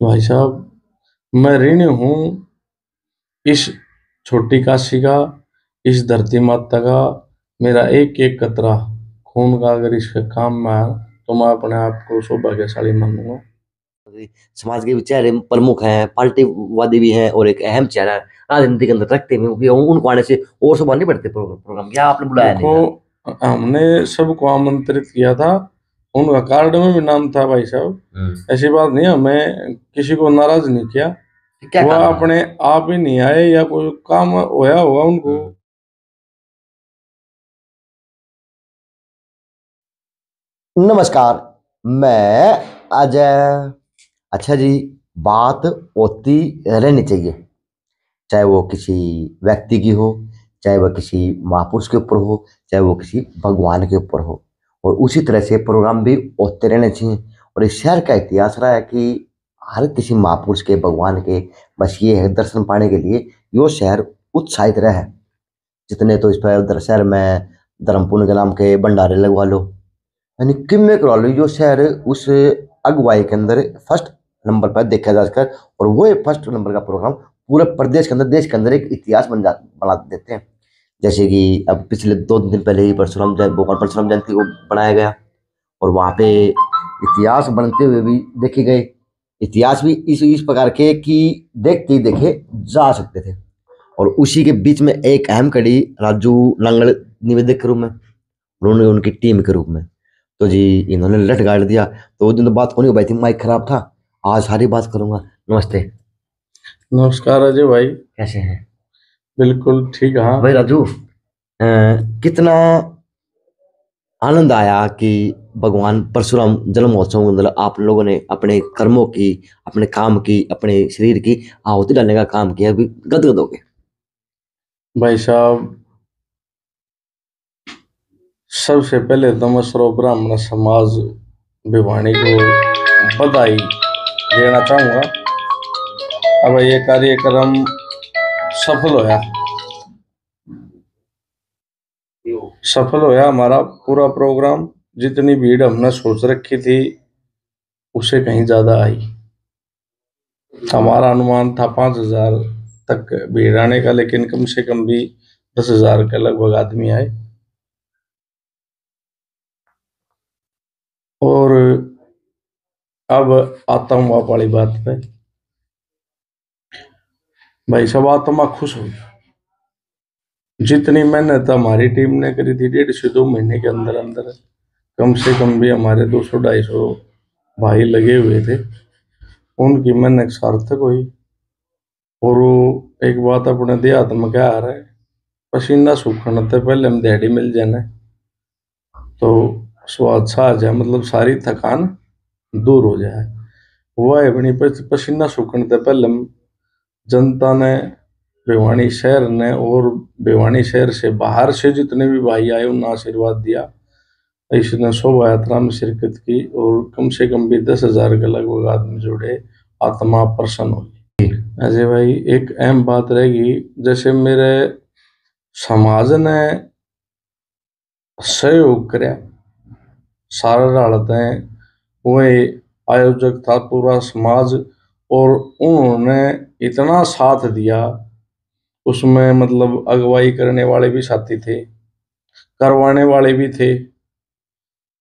भाई साहब, मैं ऋणी हूँ इस छोटी काशी का, इस धरती माता का। मेरा एक एक कतरा खून का अगर इसके काम में आया तो मैं अपने आप को सौभाग्यशाली मानूंगा। समाज के चेहरे प्रमुख हैं, पार्टीवादी भी हैं और एक अहम चेहरा राजनीति के अंदर रखते हैं क्योंकि उनको आने से और शोभा नहीं बढ़ते। प्रोग्राम क्या आपने बुलाया नहीं देखो, था? हमने सबको आमंत्रित किया था, उनका कार्ड में भी नाम था भाई साहब। ऐसी बात नहीं, हमें किसी को नाराज नहीं किया। क्या वह काम था? अपने आप ही नहीं आए या कोई काम होया होगा उनको। नमस्कार, मैं अजय। अच्छा जी, बात होती रहनी चाहिए, चाहे वो किसी व्यक्ति की हो, चाहे वह किसी महापुरुष के ऊपर हो, चाहे वो किसी भगवान के ऊपर हो। और उसी तरह से प्रोग्राम भी होते रहने चाहिए। और इस शहर का इतिहास रहा है कि हर किसी महापुरुष के, भगवान के, बस ये है दर्शन पाने के लिए यो शहर उत्साहित रहा है। जितने तो इस पर उधर शहर में धर्मपुर के नाम के भंडारे लगवा लो, यानी किम्मे करवा लो, जो शहर उस अगुवाई के अंदर फर्स्ट नंबर पर देखा जा सके। और वो फर्स्ट नंबर का प्रोग्राम पूरे प्रदेश के अंदर, देश के अंदर एक इतिहास बना देते हैं। जैसे कि अब पिछले 2 दिन पहले ही भगवान परशुराम जयंती को बनाया गया और वहाँ पे इतिहास बनते हुए भी देखे गए। इतिहास भी इस प्रकार के कि देखते ही देखे जा सकते थे। और उसी के बीच में एक अहम कड़ी राजू नांगल निवेदक के रूप में, उन्होंने उनकी टीम के रूप में, तो जी इन्होंने लट गाड़ दिया। तो उस दिन तो बात होनी हो भाई थी, माइक खराब था। आज सारी बात करूंगा। नमस्ते। नमस्कार अजय भाई। कैसे हैं? बिल्कुल ठीक। हाँ भाई राजू, कितना आनंद आया कि भगवान परशुराम जन्म महोत्सव के अंदर आप लोगों ने अपने कर्मों की, अपने काम की, अपने शरीर की आहुति डालने का काम किया। अभी गदगद हो गए। भाई साहब, सबसे पहले तो मैं सर्व ब्राह्मण समाज भिवानी को बधाई देना चाहूँगा। अब ये कार्यक्रम सफल होया, हमारा पूरा प्रोग्राम। जितनी भीड़ हमने सोच रखी थी उससे कहीं ज्यादा आई। हमारा अनुमान था 5,000 तक भीड़ आने का, लेकिन कम से कम भी 10,000 के लगभग आदमी आए। और अब आता हूँ आप वाली बात पे। भाई साहब, आत्मा खुश हो। जितनी मेहनत हमारी टीम ने करी थी 1.5 से 2 महीने के अंदर अंदर, कम से कम भी हमारे 200-250 भाई लगे हुए थे, उनकी मेहनत सार्थक हुई। और वो एक बात अपने देहात में क्या आ रहा है, पसीना सूखने से पहले हम दिहाड़ी मिल जाना तो स्वाद सा आ जाए, मतलब सारी थकान दूर हो जाए। वह अपनी पसीना सूखने से पहले हम जनता ने, भिवानी शहर ने और भिवानी शहर से बाहर से जितने भी भाई आए उन्हें आशीर्वाद दिया। इसने शोभा यात्रा में शिरकत की और कम से कम भी 10,000 के लगभग आदमी जुड़े। आत्मा प्रसन्न हुई। अजय भाई, एक अहम बात रहेगी, जैसे मेरे समाज ने सहयोग करे, सारा डालते हैं, वही आयोजक था पूरा समाज, और उन्होंने इतना साथ दिया। उसमें मतलब अगुवाई करने वाले भी साथी थे, करवाने वाले भी थे।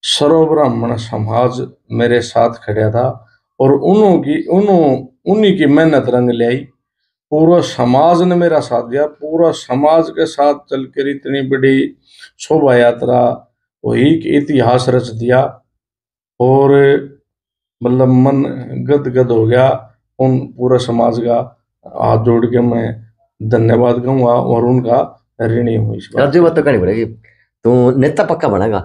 सर्व ब्राह्मण समाज मेरे साथ खड़ा था और उन्हीं की मेहनत रंग ले आई। पूरा समाज ने मेरा साथ दिया, पूरा समाज के साथ चलकर इतनी बड़ी शोभा यात्रा वही कि इतिहास रच दिया। और मतलब मन गदगद हो गया। उन पूरा समाज का हाथ जोड़ के मैं धन्यवाद कहूंगा और उनका ऋणी हूँ इस बात। राजू बात तो करनी पड़ेगी, तो नेता पक्का बनेगा।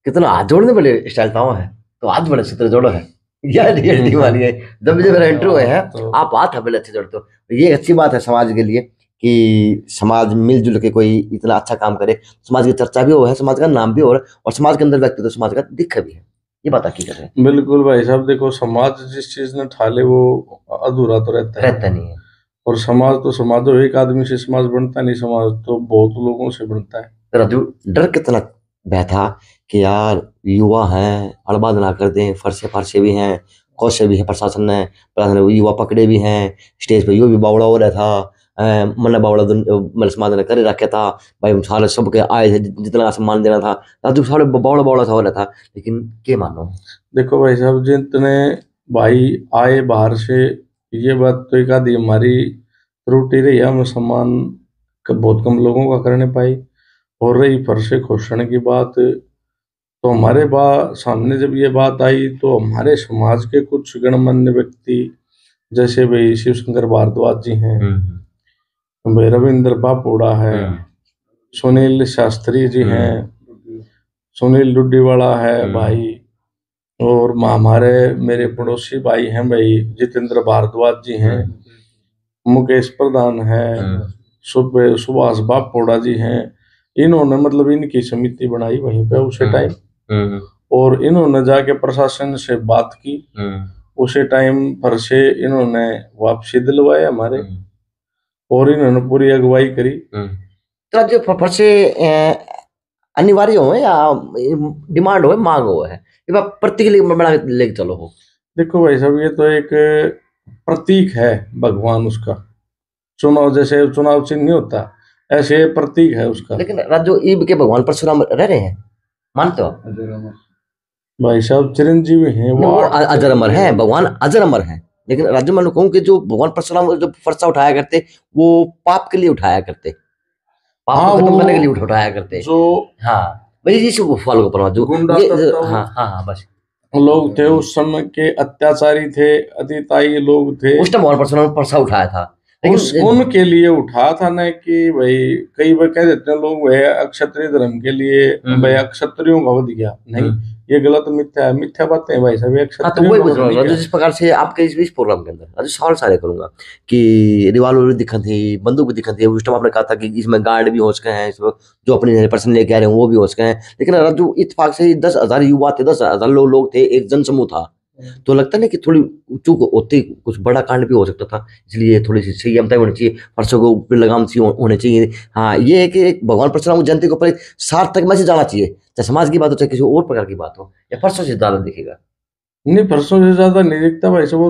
कितना हाथ जोड़ने वाले स्टाइल था है, तो हाथ बड़े सूत्र जोड़ो है। यह रियलिटी वाली है। जब जब मेरा इंटरव्यू है आप हाथ हमें अच्छे जोड़ते हो, ये अच्छी बात है समाज के लिए कि समाज मिलजुल के कोई इतना अच्छा काम करे। समाज की चर्चा भी हो है, समाज का नाम भी हो रहा है और समाज के अंदर व्यक्ति तो समाज का दिख भी है। ये बात हकीकत है। बिल्कुल भाई साहब, देखो समाज जिस चीज ने ठाले वो अधूरा तो रहता नहीं है। और समाज तो समाज हो, एक आदमी से समाज बनता नहीं, समाज तो बहुत लोगों से बनता है। राजू, डर कितना बैठा कि यार युवा हैं, अड़बा ना कर दें, फरसे फरसे भी हैं, कौशल भी है, प्रशासन ने युवा पकड़े भी हैं, स्टेज पे यो भी बावड़ा हो रहा था, मतलब बावड़ा मतलब समाज ने करे रखा था भाई, सारे सबके आए थे, जितना सम्मान देना था राजू सारे बावड़ा बावड़ा सा हो रहा था। लेकिन क्या मानो, देखो भाई साहब, जितने भाई आए बाहर से, ये बात तो एक आधी हमारी त्रुटि रही है, हम सम्मान बहुत कम लोगों का करने पाई। और रही फर्श घोषण की बात, तो हमारे सामने जब ये बात आई तो हमारे समाज के कुछ गणमान्य व्यक्ति, जैसे भाई शिव शंकर भारद्वाज जी हैं, भाई रविंद्र बापोड़ा है, सुनील शास्त्री जी हैं, सुनील डुड्डीवाला है भाई, और हमारे मेरे पड़ोसी भाई हैं भाई जितेंद्र भारद्वाज जी हैं, मुकेश प्रधान है, सुभाष बापोड़ा जी हैं। इन्होंने मतलब इनकी समिति बनाई वहीं पे उसी टाइम, और इन्होंने जाके प्रशासन से बात की उसी टाइम पर से, इन्होंने वापसी दिलवाए हमारे, और इन्होंने पूरी अगुवाई करी। तो आज फर से अनिवार्य हो या डिमांड हो, मांग हो है, ये बात प्रतीक बना लेके चलो हो। देखो भाई साहब, ये तो एक प्रतीक है भगवान उसका, चुनाव जैसे चुनाव चिन्ह नहीं होता, ऐसे प्रतीक है उसका। लेकिन राजू ईब के भगवान परशुराम रह रहे हैं, मानते हो? भाई साहब चिरंजीवी हैं वो अजर अमर है, भगवान अजर अमर है। लेकिन राज्य मैं कहूँ कि जो भगवान परशुराम जो फरसा उठाया करते, वो पाप के लिए उठाया करते, पाप को खत्म करने के लिए उठाया करते जो। हाँ भाई जी, फॉलो करो जो हाँ हाँ हाँ, बस लोग थे उस समय के, अत्याचारी थे, अतिताई लोग थे, उस टाइम भगवान परशुराम फरसा उठाया था, उनके लिए उठा था ना, कि भाई कई बार कह देते हैं लोग वह अक्षत्रिय धर्म के लिए भाई अक्षत्रियों का वध किया, नहीं, ये गलत मिथ्या है, मिथ्या बातें हैं भाई साहब। तो वही पूछ रहा हूँ जिस प्रकार से आपके इस प्रोग्राम के अंदर सवाल सारे करूंगा कि रिवॉल्वर भी दिखा थी, बंदूक भी दिखा थी, उस टाइम आपने कहा था कि इसमें गार्ड भी हो सके हैं, जो अपने पर्सन लेके आ रहे हैं वो भी हो सके हैं, लेकिन राजू इत्तेफाक से 10,000 युवा थे, 10,000 लोग थे, एक जनसमूह था, तो लगता नहीं कि थोड़ी चूक होती, कुछ बड़ा कांड भी हो सकता था, इसलिए थोड़ी सी संयमता होनी चाहिए, फर्शों के ऊपर लगाम सी होने चाहिए। हाँ, ये है कि एक भगवान परशुराम जनता के ऊपर एक सार्थक मैसेज जाना चाहिए, चाहे समाज की बात हो चाहे किसी और प्रकार की बात हो, या फर्शों से ज्यादा दिखेगा? नहीं, फर्शों से ज्यादा नहीं दिखता भाई सब,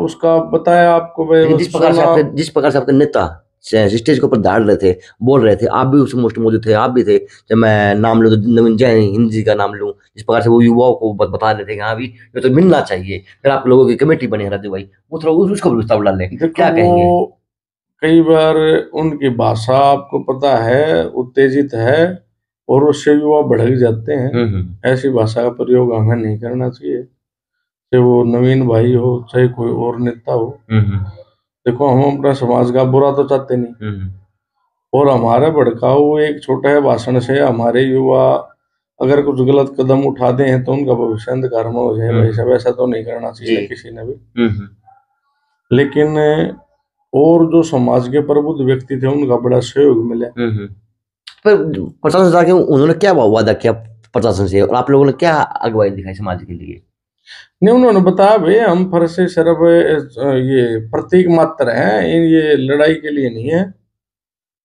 उसका बताया आपको भाई, जिस प्रकार से आपके नेता स्टेज के ऊपर दाड़ रहे थे, बोल रहे थे, आप भी उस मोस्ट मौजूद थे, आप भी थे, जब मैं नाम लूँ तो नवीन जैन हिंद जी का नाम लूँ, जिस प्रकार से वो युवाओं को बता रहे थे कि हाँ भी ये तो मिलना चाहिए, फिर आप लोगों की कमेटी बनी है राजू भाई, वो थोड़ा उसको भी प्रस्ताव डाल लें, क्या कहेंगे? कई बार उनकी भाषा आपको पता है उत्तेजित है, और उससे युवा भड़क जाते हैं, ऐसी भाषा का प्रयोग हमें नहीं करना चाहिए, चाहे वो नवीन भाई हो चाहे कोई और नेता हो। देखो, हम अपना समाज का बुरा तो चाहते नहीं, और हमारे भड़काऊ एक छोटा भाषण से हमारे युवा अगर कुछ गलत कदम उठाते हैं तो उनका भविष्य अंधकार में हो जाए। वैसा वैसा तो नहीं करना चाहिए किसी ने भी। लेकिन और जो समाज के प्रबुद्ध व्यक्ति थे उनका बड़ा सहयोग मिला। पर प्रशासन से उन्होंने क्या वादा किया प्रशासन से, और आप लोगों ने क्या अगुवाई दिखाई समाज के लिए? नहीं, उन्होंने बताया भाई हम फर्शे सिर्फ ये प्रतीक मात्र हैं, ये लड़ाई के लिए नहीं है,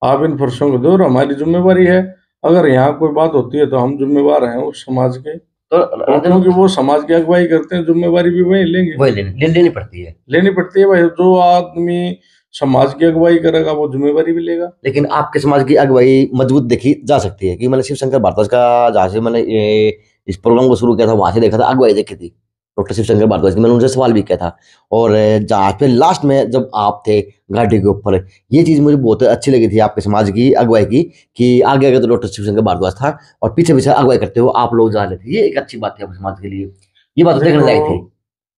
आप इन फर्शों को दो और हमारी जिम्मेवारी है, अगर यहाँ कोई बात होती है तो हम जिम्मेवार हैं उस समाज के, तो क्योंकि वो समाज की अगुवाई करते हैं, जिम्मेवारी भी वही लेंगे, लेनी पड़ती है भाई। जो आदमी समाज की अगुवाई करेगा वो जिम्मेवारी भी लेगा। लेकिन आपके समाज की अगुवाई मजबूत देखी जा सकती है कि मैंने शिव शंकर भारद्वाज का, जहाँ से मैंने इस प्रोग्राम को शुरू किया था वहां से देखा था, अगुवाई देखी थी डॉक्टर शिव शंकर भारद्वाज की, मैंने उनसे सवाल भी किया था, और जहाँ पे लास्ट में जब आप थे गाड़ी के ऊपर, ये चीज मुझे बहुत अच्छी लगी थी आपके समाज की अगुवाई की, कि आगे आगे तो डॉक्टर शिव शंकर भारद्वाज था और पीछे पीछे अगुवाई करते हो आप लोग जा रहे थे, ये एक अच्छी बात थी आपके समाज के लिए, ये बात देखने लायक थी।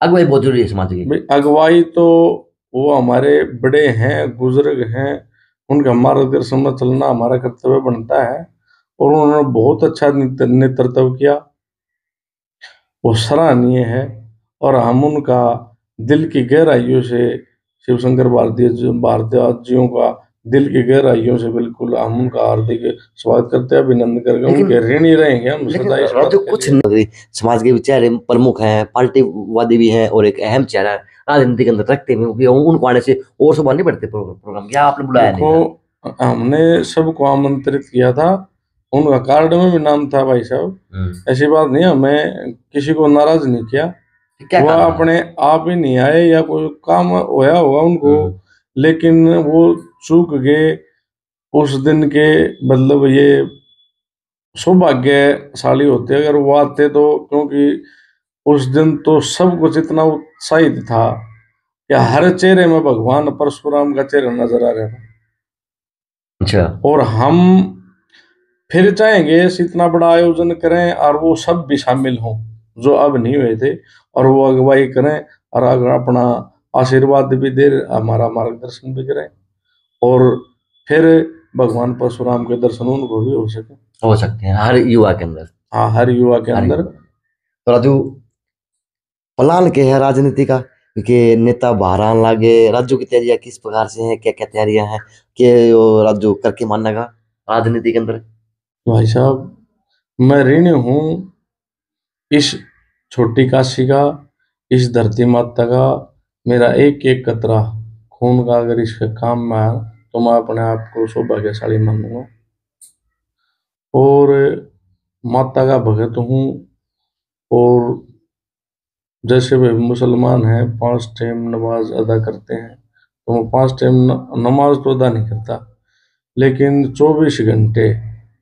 अगुवाई बहुत जरूरी है समाज की। अगुवाई तो वो हमारे बड़े हैं, बुजुर्ग हैं, उनका मार्गदर्शन में चलना हमारा कर्तव्य बनता है, और उन्होंने बहुत अच्छा नेतृत्व किया, वो सराहनीय है, और हम उनका दिल की गहराइयों से, शिव शंकर भारद्वाज जियों का दिल की गहराइयों से बिल्कुल हम उनका हार्दिक स्वागत करते हैं, अभिनंदन करके उनके ऋणी रहेंगे हम सदा इस बात के कुछ लिए। समाज के चेहरे प्रमुख हैं, पार्टीवादी भी हैं, और एक अहम चेहरा राजनीति के अंदर रखते हैं, उनको आने से और सुबह नहीं बढ़ते प्रोग्राम, क्या आपने बुलाया नहीं? हमने सबको आमंत्रित किया था, उनका कार्ड में भी नाम था भाई साहब, ऐसी बात नहीं, हमें किसी को नाराज नहीं किया, क्या वह काम था? अपने आप ही नहीं आए या कोई काम होया होगा उनको, लेकिन वो चूक गए उस दिन के। मतलब ये सौभाग्यशाली होते अगर वो आते तो, क्योंकि उस दिन तो सब कुछ इतना उत्साहित था कि हर चेहरे में भगवान परशुराम का चेहरा नजर आ रहा था। अच्छा। और हम फिर चाहेंगे इस इतना बड़ा आयोजन करें और वो सब भी शामिल हों जो अब नहीं हुए थे, और वो अगुवाई करें और अगर अपना आशीर्वाद भी दे, हमारा मार्गदर्शन भी करें, और फिर भगवान परशुराम के दर्शन उनको भी हो सके। हो सकते हैं हर युवा के अंदर। हाँ, हर युवा के हर अंदर। युवा। तो राजू, प्लान क्या है राजनीति का? क्योंकि नेता बाहर आने लगे, राज्यों की तैयारियां किस प्रकार से हैं, क्या क्या तैयारियां हैं कि वो राज्यों करके मानने का राजनीति के अंदर? भाई साहब, मैं ऋणी हूँ इस छोटी काशी का, इस धरती माता का। मेरा एक एक कतरा खून का अगर इसके काम में आया तो मैं अपने आप को सौभाग्यशाली मानूंगा। और माता का भगत हूँ। और जैसे वे मुसलमान हैं 5 टाइम नमाज अदा करते हैं, तो मैं 5 टाइम नमाज तो अदा नहीं करता, लेकिन 24 घंटे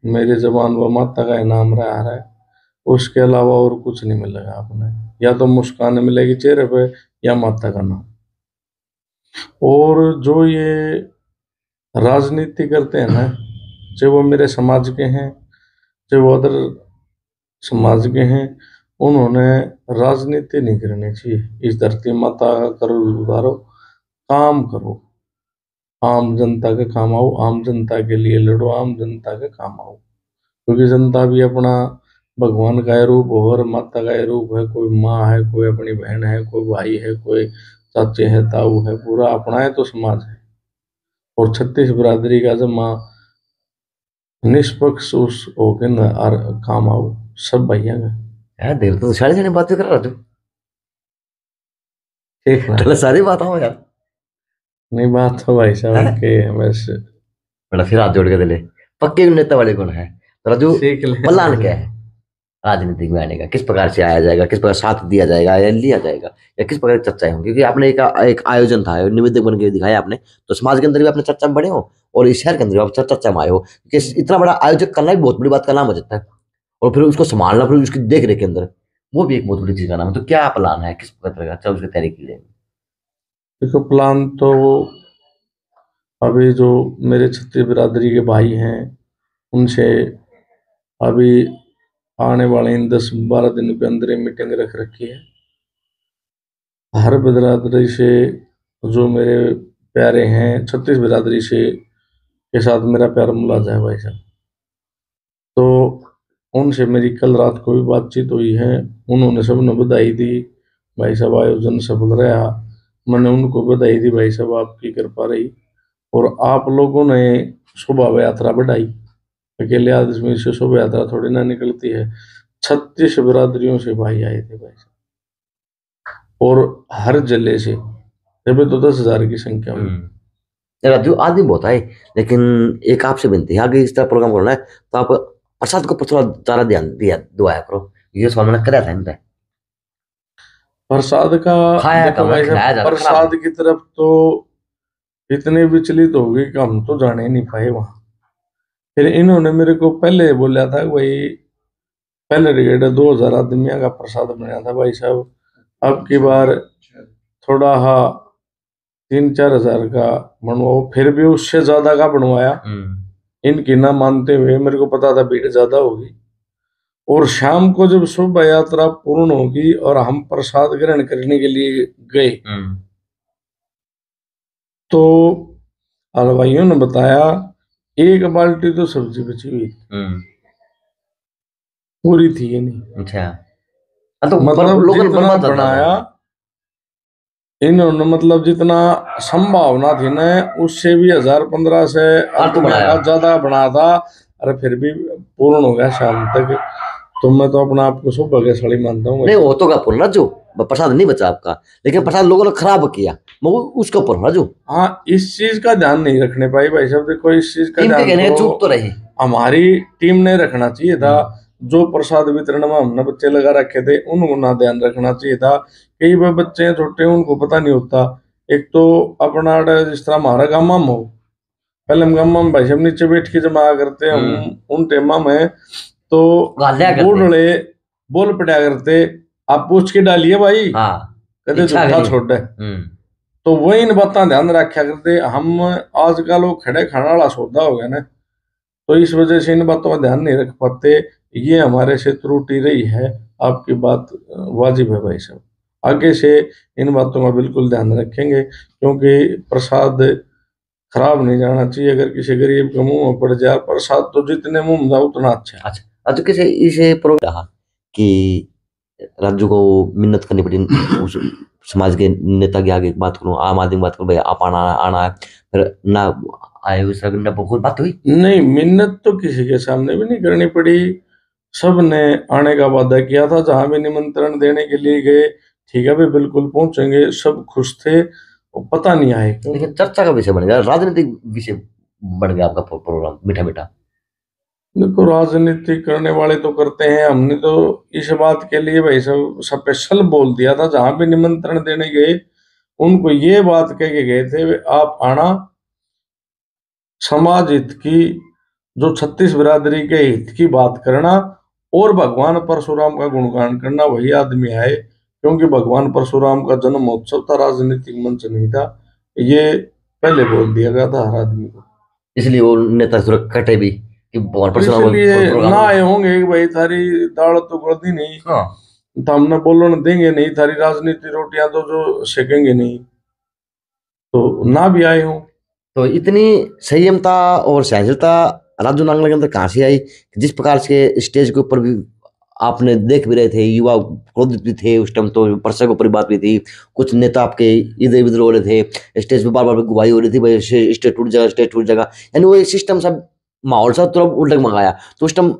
मेरे जबान व माता का इनाम रहा है। उसके अलावा और कुछ नहीं मिलेगा आपने, या तो मुस्कान मिलेगी चेहरे पे या माता का नाम। और जो ये राजनीति करते हैं ना, चाहे वो मेरे समाज के हैं चाहे वो अदर समाज के हैं, उन्होंने राजनीति नहीं करनी चाहिए। इस धरती माता का करो उतारो, काम करो, आम जनता के काम आओ, आम जनता के लिए लड़ो, आम जनता के काम आओ। क्योंकि जनता भी अपना भगवान का ही रूप हो और माता का ही रूप है। कोई माँ है, कोई अपनी बहन है, कोई भाई है, कोई चाचे है, ताऊ है, पूरा अपना है तो समाज है। और 36 बिरादरी का जब माँ निष्पक्ष उस होके न काम आओ, सब भैया का। यार देर तो सारी सारी बातें कर रहा राजू। ठीक ना? चलो सारी बात हो यार। नहीं, बात तो भाई साहब हैं? के हमेशा बड़ा फिर हाथ जोड़ के दिले। पक्के नेता वाले कौन है? तो राजू, सीख ले भाई प्लान क्या साहब। है राजनीतिक में आने का? किस प्रकार से आया जाएगा, किस प्रकार साथ दिया जाएगा या लिया जाएगा, या किस प्रकार की चर्चाएं होंगी? क्योंकि आपने एक आयोजन था, निवेदक बन के दिखाया आपने, तो समाज के अंदर भी अपने चर्चा में बड़े हो और इस शहर के अंदर भी आप चर्चा में आए हो, क्योंकि इतना बड़ा आयोजक करना भी बहुत बड़ी बात का नाम हो जाता है, और फिर उसको संभालना, फिर उसकी देख रेख के अंदर, वो भी एक बहुत बड़ी चीज का नाम है। तो क्या प्लान है, किस प्रकार का अच्छा उसकी तैयारी की जाएगी? देखो, प्लान तो अभी जो मेरे छत्तीस बिरादरी के भाई हैं उनसे अभी आने वाले इन 10-12 दिन के अंदर मीटिंग रख रखी है। हर बिरादरी से जो मेरे प्यारे हैं, 36 बिरादरी से के साथ मेरा प्यार मुलाजा है भाई साहब। तो उनसे मेरी कल रात को भी बातचीत हुई है। उन्होंने सबने बधाई दी, भाई साहब आयोजन सफल रहा। मैंने उनको बधाई दी, भाई साहब आपकी कृपा रही। और आप लोगों ने शोभा यात्रा बढ़ाई। अकेले आदमी से शोभा यात्रा थोड़ी ना निकलती है। 36 बिरादरियों से भाई आए थे भाई साहब, और हर जिले से। जब तो 10,000 की संख्या हुई। राजू, आदमी बहुत आए, लेकिन एक आपसे विनती है, आगे इस तरह प्रोग्राम करना है तो आप प्रसाद को थोड़ा ज्यादा ध्यान दिया दुआया करो। ये सवाल मैंने कराया था इन पे। प्रसाद का खाया देखो कम है, भाई खिलाया साहब, ज्यादा खराब है। प्रसाद की तरफ तो इतने विचलित हो गए कि हम तो जाने ही नहीं पाए वहां। फिर इन्होंने मेरे को पहले बोला था कि भाई पहले टिकट 2,000 आदमियों का प्रसाद बनाया था भाई साहब, अब की बार थोड़ा 3-4 हजार का बनवाओ। फिर भी उससे ज्यादा का बनवाया। इनकी ना मानते हुए, मेरे को पता था भीड़ ज्यादा होगी। और शाम को जब शोभा यात्रा पूर्ण होगी और हम प्रसाद ग्रहण करने के लिए गए, तो हलवाइयों ने बताया एक बाल्टी तो सब्जी बची हुई थी, पूरी थी ये नहीं। अच्छा। हाँ, तो मतलब लोगों ने जितना बर्बाद ज्यादा बनाया था। इन्होंने, मतलब जितना संभावना थी ना, उससे भी 1000-1500 से फालतू आदमियों बनाया। का ज्यादा बनाया था। अरे फिर भी पूर्ण हो गया शाम तक। तो मैं तो अपना आपको सौभाग्यशाली मानता हूँ नहीं, वैसे। वो तो का पूर्ण राजू, प्रसाद नहीं बचा आपका, लेकिन प्रसाद लोगों ने खराब किया, उसका पूर्ण राजू। हाँ, इस चीज का ध्यान नहीं रखने पाई भाई साहब। देखो, इस चीज का इनके ध्यान कहने तो का चूक तो रही। हमारी टीम ने रखना चाहिए था। जो प्रसाद वितरण में हमने बच्चे लगा रखे थे उनको ना ध्यान रखना चाहिए था। कई बार बच्चे हैं छोटे, उनको पता नहीं होता। एक तो अपना जिस तरह हमारा गामा में हो, पहले हम गामा में भाई साहब नीचे बैठ के जमा करते हम उन टेमा में, तो गालियां करते। बूढ़े बोल पड़ा करते, आप पूछ के डालिए भाई, हाँ कहते इच्छा झूठा करिए। छोड़ है। तो वही इन बातें ध्यान रखा करते। हम आजकल वो खड़े खाने वाला सौदा हो गया ना, तो इस वजह से इन बातों का ध्यान नहीं रख पाते। ये हमारे से त्रुटि रही है। आपकी बात वाजिब है भाई साहब, आगे से इन बातों का बिल्कुल ध्यान रखेंगे, क्योंकि प्रसाद खराब नहीं जाना चाहिए। अगर किसी गरीब के मुंह में पड़ जाए प्रसाद, तो जितने मुंह में जाए उतना अच्छा है। अच्छा तो किसी इसे प्रोग्राम रहा कि राजू को मिन्नत करनी पड़ी उस समाज के नेता के आगे, बात करूं आम आदमी बात करूं, भाई आप आना आना है, फिर ना आए उस ना बहुत बात हुई नहीं, मिन्नत तो किसी के सामने भी नहीं करनी पड़ी। सब ने आने का वादा किया था, जहां भी निमंत्रण देने के लिए गए, ठीक है भाई बिल्कुल पहुंचेंगे, सब खुश थे। और पता नहीं आए क्यों। लेकिन चर्चा का विषय बन गया, राजनीतिक विषय बन गया आपका प्रोग्राम मीठा मीठा। देखो, राजनीति करने वाले तो करते हैं, हमने तो इस बात के लिए भाई सब स्पेशल बोल दिया था, जहां भी निमंत्रण देने गए उनको ये बात कह के गए थे, आप आना, समाज हित की, जो 36 बिरादरी के हित की बात करना, और भगवान परशुराम का गुणगान करना, वही आदमी आए। क्योंकि भगवान परशुराम का जन्म महोत्सव था, राजनीतिक मंच नहीं था। ये पहले बोल दिया गया था हर आदमी को, इसलिए वो नेता थोड़ा कटे भी कि भगवान तो परशुराम इसलिए प्रोग्राम ना आए होंगे कि भाई थारी दाल तो गलती नहीं, हाँ तो हमने बोलन देंगे नहीं, थारी राजनीति रोटियां तो जो सेकेंगे नहीं, तो ना भी आए हों। तो इतनी संयमता और सहनशीलता राजू नांगल के अंदर कहाँ से आई? जिस प्रकार से स्टेज के ऊपर भी आपने देख भी रहे थे, युवा क्रोधित भी थे उस टाइम, तो परसों के ऊपर बात भी थी, कुछ नेता आपके इधर उधर हो रहे थे, स्टेज पे बार बार गुवाही हो रही थी भाई स्टेज टूट जाएगा स्टेज टूट जाएगा, यानी वो एक सिस्टम सब माहौल सा तुरंत उल्टा मंगाया। तो उस टाइम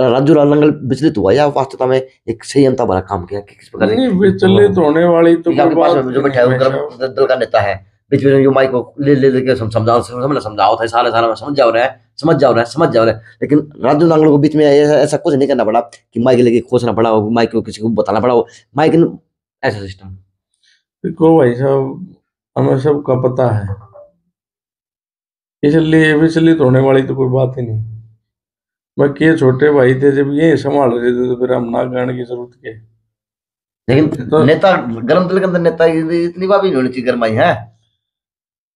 राजू नांगल विचलित हुआ या वास्तवता में एक संयमता भरा काम किया कि किस प्रकार नहीं, विचलित होने वाली तो कोई बात जो बैठा नहीं है भाई वो साहब। दल का नेता है, बीच में जो माइक को ले ले लेके समझाओ था सारे सारा समझ जाओ रहा है समझ जाओ रहा है समझ जाओ रहा है, लेकिन राजू नांगल को बीच में ऐसा कुछ नहीं करना पड़ा कि माइक लेके खोजना पड़ा हो, माइक को किसी को बताना पड़ा हो, माइक ऐसा सिस्टम। देखो भाई साहब, हमें सबका पता है, इसलिए विचलित होने वाली तो कोई बात ही नहीं। बाकी ये छोटे भाई थे, जब ये संभाल रहे थे तो फिर हम ना गाने की जरूरत क्या है? लेकिन तो नेता गरम दिल के अंदर नेता इतनी बात भी नहीं होनी चाहिए गरमाई है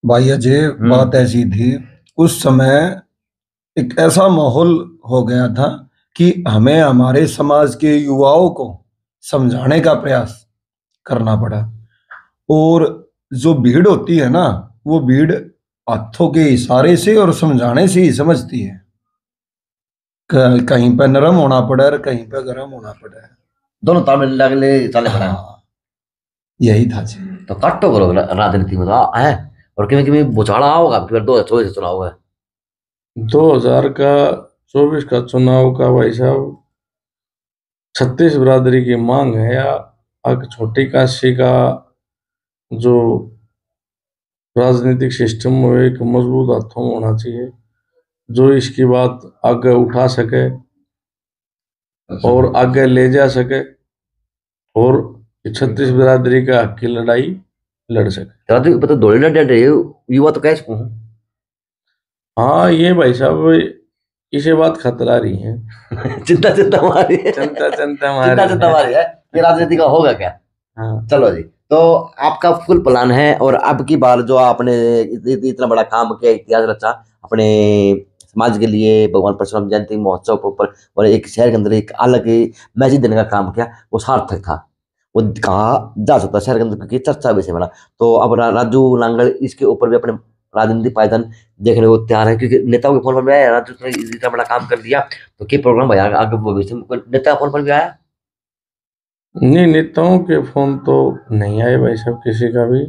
भाई अजय, बात ऐसी थी उस समय, एक ऐसा माहौल हो गया था कि हमें हमारे समाज के युवाओं को समझाने का प्रयास करना पड़ा। और जो भीड़ होती है ना, वो भीड़ हाथों के इशारे से और समझाने से ही समझती है। कहीं पे नरम होना पड़ा और कहीं पे गर्म होना पड़ा है। दोनों तालमेल लगले चले पड़ा हाँ, यही था जी। तो काटो करो राजनीति में तो है, और किमें किमें बुझाड़ा होगा फिर 2024 चुनाव होगा 2024 का चुनाव का भाई साहब 36 बिरादरी की मांग है, या एक छोटी काशी का जो राजनीतिक सिस्टम में एक मजबूत हाथों में होना चाहिए, जो इसकी बात आगे उठा सके और आगे ले जा सके, और 36 बिरादरी का हक की लड़ाई लड़ सके। राजू पता दौड़े लड़ रहे युवा तो कैसे कहूँ हाँ, ये भाई साहब इसे बात खतरा रही है। चिंता चिंता हमारी है चिंता चिंता चिंता हमारी चिंता हमारी है कि राजनीति का होगा क्या। हाँ, चलो जी, तो आपका फुल प्लान है, और अब की बार जो आपने इतना बड़ा काम किया, इतिहास रचा अपने समाज के लिए, भगवान परशुराम जयंती महोत्सव के ऊपर, और एक शहर के अंदर एक अलग मैसेज देने का काम किया, वो सार्थक था, वो कहा जा सकता शहर के अंदर क्योंकि चर्चा विषय बना। तो अब राजू नांगल इसके ऊपर भी अपने राजनीतिक पायदान देखने को तैयार है, क्योंकि नेताओं के फोन पर भी आया राजू ने इतना बड़ा काम कर दिया, तो क्या प्रोग्राम भाई आगे भविष्य में नेता फोन पर भी आया? नहीं, नेताओं के फोन तो नहीं आए भाई साहब, किसी का भी।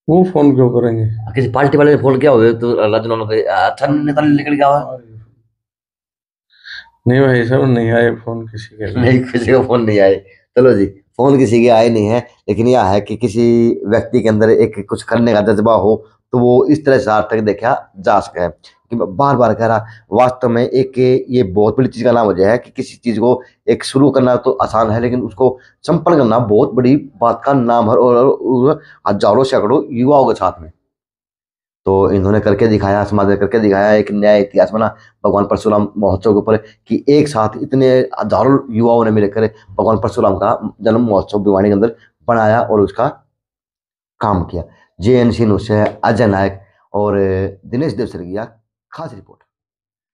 वो फोन क्यों करेंगे? किसी पार्टी वाले ने फोन किया हो तो राजू नांगल अच्छा नेता निकल गया हुआ नहीं भाई साहब, नहीं आए फोन किसी के भी। नहीं, किसी का फोन नहीं आए। चलो जी, फोन किसी के आए नहीं है, लेकिन यह है कि किसी व्यक्ति के अंदर एक कुछ करने का जज्बा हो तो वो इस तरह से सार्थक देखा जा सके। कि बार बार कह रहा, वास्तव में एक ये बहुत बड़ी चीज़ का नाम वजह है कि किसी चीज़ को एक शुरू करना तो आसान है, लेकिन उसको संपन्न करना बहुत बड़ी बात का नाम है, और हजारों सैकड़ों युवाओं के साथ में। तो इन्होंने करके दिखाया, समाज ने करके दिखाया, एक नया इतिहास बना भगवान परशुराम महोत्सव के ऊपर कि एक साथ इतने हजारों युवाओं ने मिलकर भगवान परशुराम का जन्म महोत्सव भिवानी के अंदर बनाया और उसका काम किया। JNC न्यूज़ से अजय नायक और दिनेश देव सरगिया, खास रिपोर्ट।